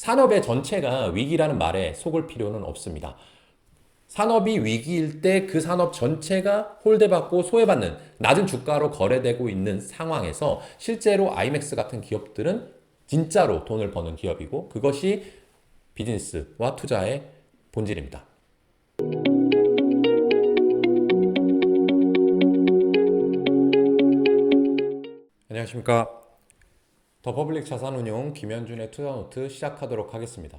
산업의 전체가 위기라는 말에 속을 필요는 없습니다. 산업이 위기일 때 그 산업 전체가 홀대받고 소외받는 낮은 주가로 거래되고 있는 상황에서 실제로 아이맥스 같은 기업들은 진짜로 돈을 버는 기업이고 그것이 비즈니스와 투자의 본질입니다. 안녕하십니까. 더 퍼블릭 자산운용 김현준의 투자노트 시작하도록 하겠습니다.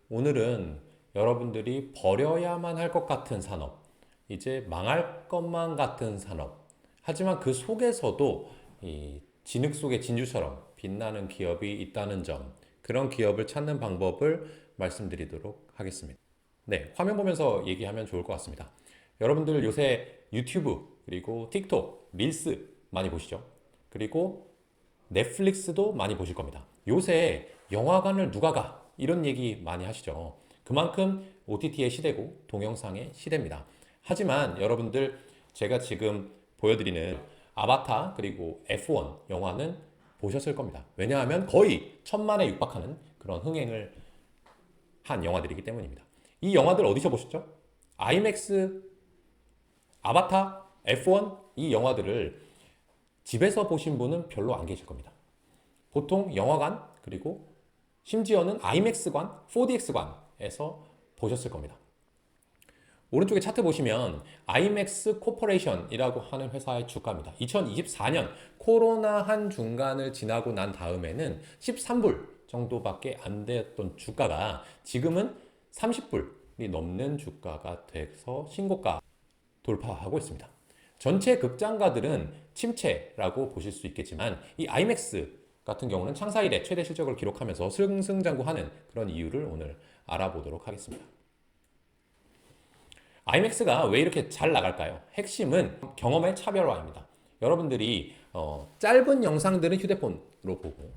오늘은 여러분들이 버려야만 할 것 같은 산업, 이제 망할 것만 같은 산업, 하지만 그 속에서도 이 진흙 속의 진주처럼 빛나는 기업이 있다는 점, 그런 기업을 찾는 방법을 말씀드리도록 하겠습니다. 네, 화면 보면서 얘기하면 좋을 것 같습니다. 여러분들 요새 유튜브, 그리고 틱톡, 릴스 많이 보시죠? 그리고 넷플릭스도 많이 보실 겁니다. 요새 영화관을 누가 가? 이런 얘기 많이 하시죠. 그만큼 OTT의 시대고 동영상의 시대입니다. 하지만 여러분들 제가 지금 보여드리는 아바타 그리고 F1 영화는 보셨을 겁니다. 왜냐하면 거의 1000만에 육박하는 그런 흥행을 한 영화들이기 때문입니다. 이 영화들 어디서 보셨죠? 아이맥스, 아바타, F1 이 영화들을 집에서 보신 분은 별로 안 계실 겁니다. 보통 영화관 그리고 심지어는 아이맥스관, 4DX관에서 보셨을 겁니다. 오른쪽에 차트 보시면 아이맥스 코퍼레이션이라고 하는 회사의 주가입니다. 2024년 코로나 한 중간을 지나고 난 다음에는 13불 정도밖에 안 됐던 주가가 지금은 30불이 넘는 주가가 돼서 신고가 돌파하고 있습니다. 전체 극장가들은 침체라고 보실 수 있겠지만 이 아이맥스 같은 경우는 창사 이래 최대 실적을 기록하면서 승승장구하는 그런 이유를 오늘 알아보도록 하겠습니다. 아이맥스가 왜 이렇게 잘 나갈까요? 핵심은 경험의 차별화입니다. 여러분들이 짧은 영상들은 휴대폰으로 보고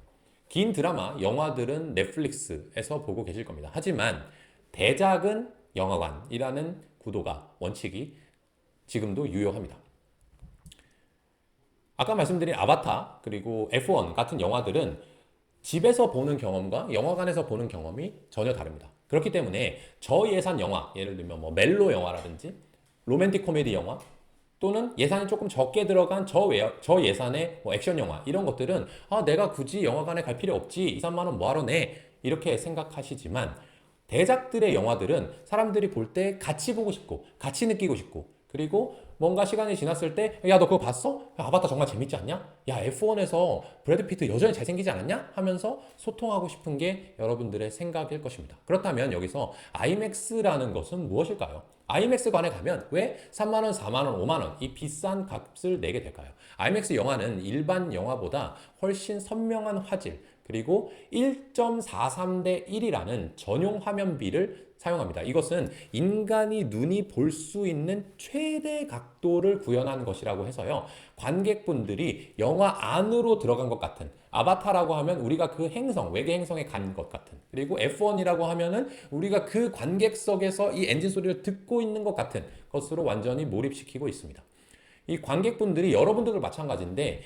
긴 드라마, 영화들은 넷플릭스에서 보고 계실 겁니다. 하지만 대작은 영화관이라는 구도가 원칙이 지금도 유효합니다. 아까 말씀드린 아바타 그리고 F1 같은 영화들은 집에서 보는 경험과 영화관에서 보는 경험이 전혀 다릅니다. 그렇기 때문에 저예산 영화, 예를 들면 뭐 멜로 영화라든지 로맨틱 코미디 영화 또는 예산이 조금 적게 들어간 저예산의 뭐 액션 영화 이런 것들은 내가 굳이 영화관에 갈 필요 없지 2, 3만 원 뭐하러 내 이렇게 생각하시지만 대작들의 영화들은 사람들이 볼 때 같이 보고 싶고 같이 느끼고 싶고 그리고 뭔가 시간이 지났을 때 야 너 그거 봤어? 야, 아바타 정말 재밌지 않냐? 야 F1에서 브래드 피트 여전히 잘생기지 않았냐? 하면서 소통하고 싶은 게 여러분들의 생각일 것입니다. 그렇다면 여기서 아이맥스라는 것은 무엇일까요? 아이맥스관에 가면 왜 3만원, 4만원, 5만원 이 비싼 값을 내게 될까요? 아이맥스 영화는 일반 영화보다 훨씬 선명한 화질 그리고 1.43대 1이라는 전용 화면비를 사용합니다. 이것은 인간이 눈이 볼 수 있는 최대 각도를 구현한 것이라고 해서요. 관객분들이 영화 안으로 들어간 것 같은 아바타라고 하면 우리가 그 행성, 외계 행성에 간 것 같은 그리고 F1이라고 하면은 우리가 그 관객석에서 이 엔진 소리를 듣고 있는 것 같은 것으로 완전히 몰입시키고 있습니다. 이 관객분들이 여러분들도 마찬가지인데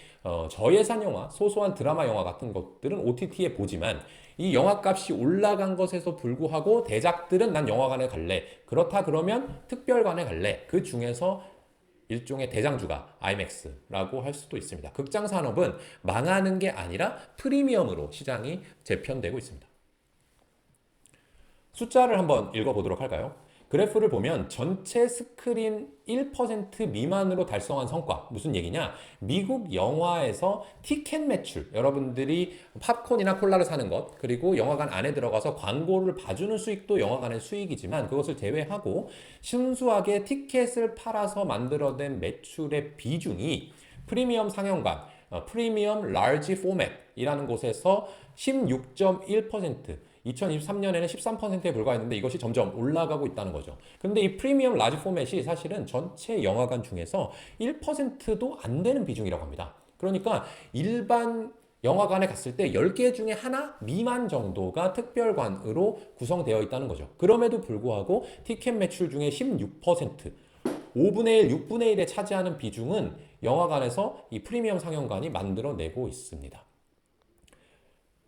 저예산 영화, 소소한 드라마 영화 같은 것들은 OTT에 보지만 이 영화값이 올라간 것에서 불구하고 대작들은 난 영화관에 갈래. 그렇다 그러면 특별관에 갈래. 그 중에서 일종의 대장주가 아이맥스라고 할 수도 있습니다. 극장 산업은 망하는 게 아니라 프리미엄으로 시장이 재편되고 있습니다. 숫자를 한번 읽어보도록 할까요? 그래프를 보면 전체 스크린 1% 미만으로 달성한 성과 무슨 얘기냐? 미국 영화에서 티켓 매출 여러분들이 팝콘이나 콜라를 사는 것 그리고 영화관 안에 들어가서 광고를 봐주는 수익도 영화관의 수익이지만 그것을 제외하고 순수하게 티켓을 팔아서 만들어낸 매출의 비중이 프리미엄 상영관 프리미엄 라지 포맷이라는 곳에서 16.1% 2023년에는 13%에 불과했는데 이것이 점점 올라가고 있다는 거죠. 근데 이 프리미엄 라지 포맷이 사실은 전체 영화관 중에서 1%도 안 되는 비중이라고 합니다. 그러니까 일반 영화관에 갔을 때 10개 중에 하나 미만 정도가 특별관으로 구성되어 있다는 거죠. 그럼에도 불구하고 티켓 매출 중에 16%, 5분의 1, 6분의 1에 차지하는 비중은 영화관에서 이 프리미엄 상영관이 만들어내고 있습니다.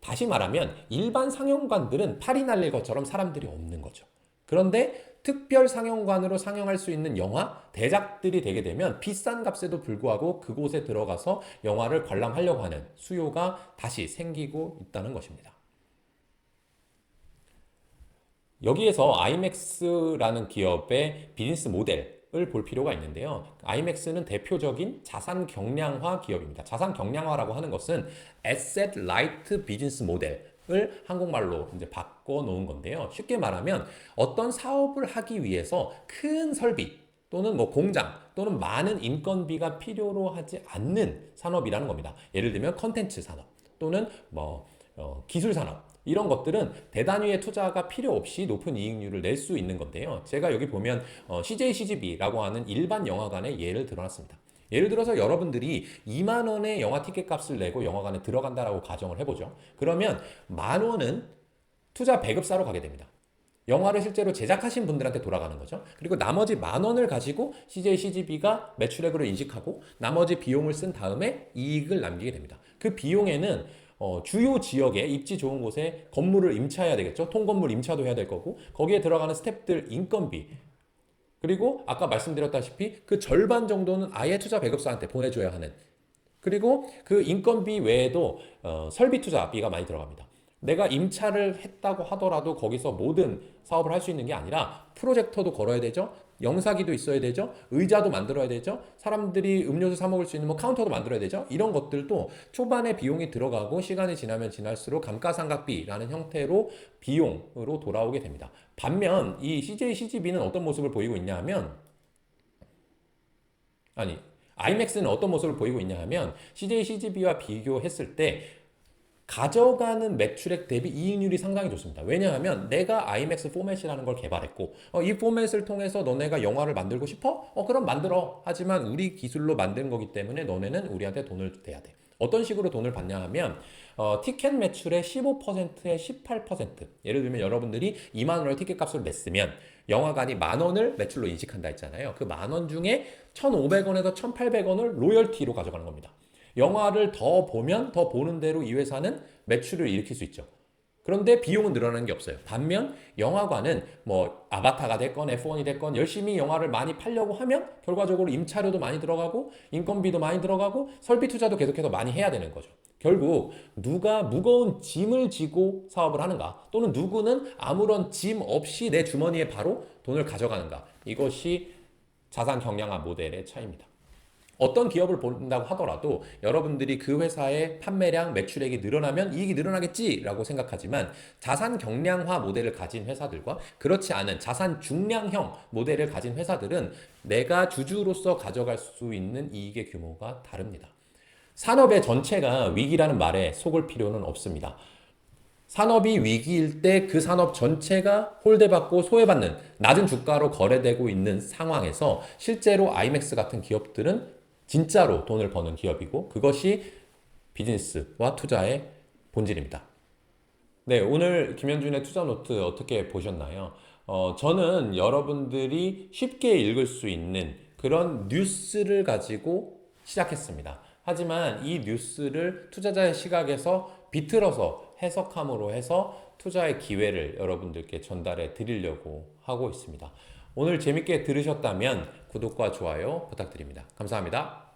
다시 말하면 일반 상영관들은 팔이 날릴 것처럼 사람들이 없는 거죠. 그런데 특별 상영관으로 상영할 수 있는 영화, 대작들이 되게 되면 비싼 값에도 불구하고 그곳에 들어가서 영화를 관람하려고 하는 수요가 다시 생기고 있다는 것입니다. 여기에서 아이맥스라는 기업의 비즈니스 모델을 볼 필요가 있는데요. 아이맥스는 대표적인 자산 경량화 기업입니다. 자산 경량화라고 하는 것은 Asset Light 비즈니스 모델을 한국말로 이제 바꿔 놓은 건데요. 쉽게 말하면 어떤 사업을 하기 위해서 큰 설비 또는 뭐 공장 또는 많은 인건비가 필요로 하지 않는 산업이라는 겁니다. 예를 들면 컨텐츠 산업 또는 기술 산업 이런 것들은 대단위의 투자가 필요 없이 높은 이익률을 낼 수 있는 건데요. 제가 여기 보면 CJ CGV라고 하는 일반 영화관의 예를 들어놨습니다. 예를 들어서 여러분들이 2만 원의 영화 티켓 값을 내고 영화관에 들어간다라고 가정을 해보죠. 그러면 만 원은 투자 배급사로 가게 됩니다. 영화를 실제로 제작하신 분들한테 돌아가는 거죠. 그리고 나머지 만 원을 가지고 CJ CGV가 매출액으로 인식하고 나머지 비용을 쓴 다음에 이익을 남기게 됩니다. 그 비용에는 주요 지역에 입지 좋은 곳에 건물을 임차해야 되겠죠. 통건물 임차도 해야 될 거고 거기에 들어가는 스태프들 인건비 그리고 아까 말씀드렸다시피 그 절반 정도는 아예 투자 배급사한테 보내줘야 하는 그리고 그 인건비 외에도 설비 투자비가 많이 들어갑니다. 내가 임차를 했다고 하더라도 거기서 모든 사업을 할 수 있는 게 아니라 프로젝터도 걸어야 되죠. 영사기도 있어야 되죠. 의자도 만들어야 되죠. 사람들이 음료수 사 먹을 수 있는 카운터도 만들어야 되죠. 이런 것들도 초반에 비용이 들어가고 시간이 지나면 지날수록 감가상각비라는 형태로 비용으로 돌아오게 됩니다. 반면 이 CJ CGV는 어떤 모습을 보이고 있냐 하면 아이맥스는 어떤 모습을 보이고 있냐 하면 CJ CGV와 비교했을 때 가져가는 매출액 대비 이익률이 상당히 좋습니다. 왜냐하면 내가 아이맥스 포맷이라는 걸 개발했고 이 포맷을 통해서 너네가 영화를 만들고 싶어? 그럼 만들어. 하지만 우리 기술로 만든 거기 때문에 너네는 우리한테 돈을 대야 돼. 어떤 식으로 돈을 받냐 하면 티켓 매출의 15%에 18% 예를 들면 여러분들이 2만 원을 티켓 값을 냈으면 영화관이 만 원을 매출로 인식한다 했잖아요. 그 만 원 중에 1,500원에서 1,800원을 로열티로 가져가는 겁니다. 영화를 더 보면 더 보는 대로 이 회사는 매출을 일으킬 수 있죠. 그런데 비용은 늘어나는 게 없어요. 반면 영화관은 아바타가 됐건 F1이 됐건 열심히 영화를 많이 팔려고 하면 결과적으로 임차료도 많이 들어가고 인건비도 많이 들어가고 설비 투자도 계속해서 많이 해야 되는 거죠. 결국 누가 무거운 짐을 지고 사업을 하는가 또는 누구는 아무런 짐 없이 내 주머니에 바로 돈을 가져가는가 이것이 자산 경량화 모델의 차이입니다. 어떤 기업을 본다고 하더라도 여러분들이 그 회사의 판매량, 매출액이 늘어나면 이익이 늘어나겠지라고 생각하지만 자산 경량화 모델을 가진 회사들과 그렇지 않은 자산 중량형 모델을 가진 회사들은 내가 주주로서 가져갈 수 있는 이익의 규모가 다릅니다. 산업의 전체가 위기라는 말에 속을 필요는 없습니다. 산업이 위기일 때 그 산업 전체가 홀대받고 소외받는 낮은 주가로 거래되고 있는 상황에서 실제로 아이맥스 같은 기업들은 진짜로 돈을 버는 기업이고 그것이 비즈니스와 투자의 본질입니다. 네, 오늘 김현준의 투자 노트 어떻게 보셨나요? 저는 여러분들이 쉽게 읽을 수 있는 그런 뉴스를 가지고 시작했습니다. 하지만 이 뉴스를 투자자의 시각에서 비틀어서 해석함으로 해서 투자의 기회를 여러분들께 전달해 드리려고 하고 있습니다. 오늘 재밌게 들으셨다면 구독과 좋아요 부탁드립니다. 감사합니다.